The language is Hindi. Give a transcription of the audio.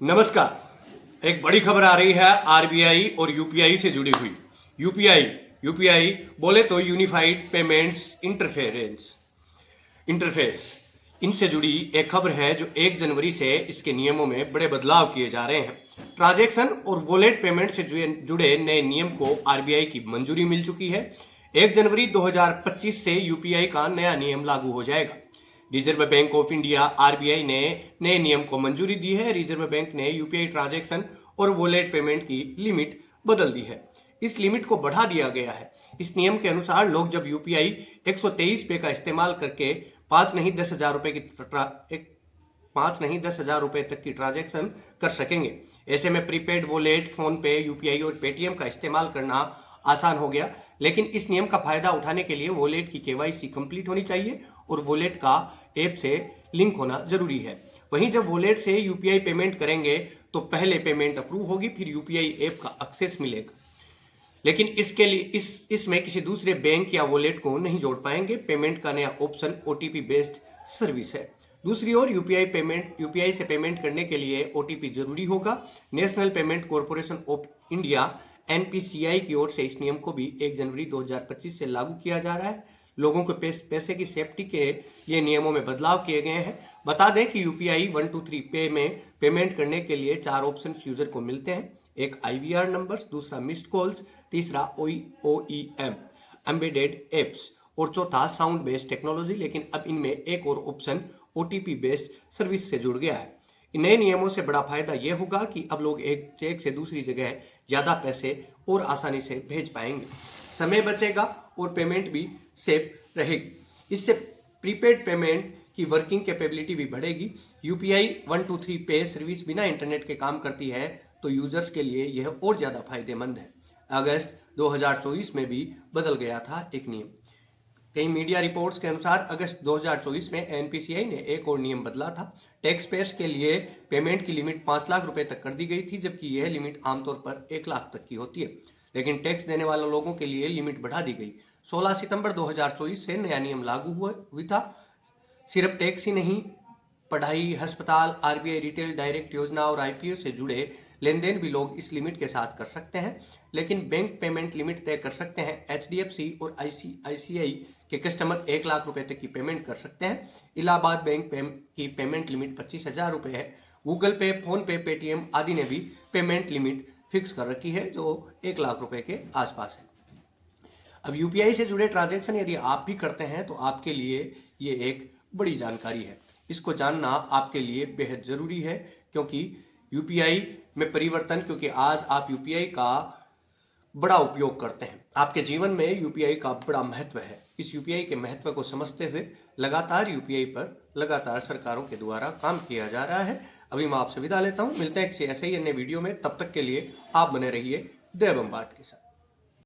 नमस्कार। एक बड़ी खबर आ रही है आरबीआई और यूपीआई से जुड़ी हुई। यूपीआई यूपीआई बोले तो यूनिफाइड पेमेंट्स इंटरफेस इनसे जुड़ी एक खबर है जो 1 जनवरी से इसके नियमों में बड़े बदलाव किए जा रहे हैं। ट्रांजैक्शन और वॉलेट पेमेंट से जुड़े नए नियम को आरबीआई की मंजूरी मिल चुकी है। 1 जनवरी 2025 से यूपीआई का नया नियम लागू हो जाएगा। Reserve bank of India RBI ने नए नियम को मंजूरी दी है। रिजर्व बैंक ने यूपीआई ट्रांजैक्शन और वॉलेट पेमेंट की लिमिट बदल दी है। इस लिमिट को बढ़ा दिया गया है। इस नियम के अनुसार लोग जब यूपीआई 123 पे का इस्तेमाल करके 5 नहीं 10,000 रुपए तक की ट्रांजैक्शन कर सकेंगे। ऐसे में प्रीपेड वॉलेट, फोन पे, यूपीआई और पेटीएम का इस्तेमाल करना आसान हो गया। लेकिन इस नियम का फायदा उठाने के लिए वॉलेट की केवाईसी कंप्लीट होनी चाहिए और वॉलेट का ऐप से लिंक होना जरूरी है। वहीं जब वॉलेट से यूपीआई पेमेंट करेंगे तो पहले पेमेंट अप्रूव होगी, फिर यूपीआई ऐप का एक्सेस मिलेगा। लेकिन इसके लिए इसमें किसी दूसरे बैंक या वॉलेट को नहीं जोड़ पाएंगे। पेमेंट का नया ऑप्शन ओटीपी बेस्ड सर्विस है। दूसरी ओर यूपीआई से पेमेंट करने के लिए ओटीपी जरूरी होगा। National payment corporation of India NPCI की ओर से इस नियम को भी 1 जनवरी 2025 से लागू किया जा रहा है। लोगों के पैसे की सेफ्टी के लिए नियमों में बदलाव किए गए हैं। बता दें कि यूपीआई 123 पे में पेमेंट करने के लिए 4 ऑप्शन यूजर को मिलते हैं। एक आईवीआर नंबर्स, दूसरा मिस्ड कॉल्स, तीसरा ओईएम एम्बेडेड एप्स और चौथा साउंड बेस्ड टेक्नोलॉजी। लेकिन अब इनमें एक और ऑप्शन ओटीपी बेस्ड सर्विस से जुड़ गया है। इन नए नियमों से बड़ा फायदा यह होगा कि अब लोग एक से दूसरी जगह ज्यादा पैसे और आसानी से भेज पाएंगे। समय बचेगा और पेमेंट भी सेफ रहेगी। इससे प्रीपेड पेमेंट की वर्किंग कैपेबिलिटी भी बढ़ेगी। यूपीआई 123 पे सर्विस बिना इंटरनेट के काम करती है तो यूजर्स के लिए यह और ज्यादा फायदेमंद है। अगस्त 2024 में भी बदल गया था एक नियम। कई मीडिया रिपोर्ट्स के अनुसार अगस्त 2024 में एनपीसीआई ने एक और नियम बदला था। टैक्स पेयर्स के लिए पेमेंट की लिमिट 5 लाख रुपए तक कर दी गई थी, जबकि यह लिमिट आमतौर पर 1 लाख तक की होती है। लेकिन टैक्स देने वाले लोगों के लिए लिमिट बढ़ा दी गई। 16 सितंबर 2024 से नया नियम लागू हुई था। सिर्फ टैक्स ही नहीं, पढ़ाई, अस्पताल, आरबीआई रिटेल डायरेक्ट योजना और आईपीओ से जुड़े लेन-देन भी लोग इस लिमिट के साथ कर सकते हैं। लेकिन बैंक पेमेंट लिमिट तय कर सकते हैं। एचडीएफसी और आईसीआईसीआई के कस्टमर 1 लाख रुपए तक की पेमेंट कर सकते हैं। इलाहाबाद बैंक की पेमेंट लिमिट 25,000 रुपए है। गूगल पे, फोन पे, पेटीएम आदि ने भी पेमेंट लिमिट फिक्स कर रखी है जो 1 लाख रुपए के आसपास है। अब यूपीआई से जुड़े ट्रांजैक्शन यदि आप भी करते हैं तो आपके लिए ये एक बड़ी जानकारी है। इसको जानना आपके लिए बेहद जरूरी है क्योंकि यूपीआई में परिवर्तन, क्योंकि आज आप यूपीआई का बड़ा उपयोग करते हैं। आपके जीवन में यूपीआई का बड़ा महत्व है। इस यूपीआई के महत्व को समझते हुए लगातार यूपीआई पर सरकारों के द्वारा काम किया जा रहा है। अभी मैं आपसे विदा लेता हूं। मिलते हैं किसी ऐसे ही अन्य वीडियो में। तब तक के लिए आप बने रहिए देव अम्बाट के साथ।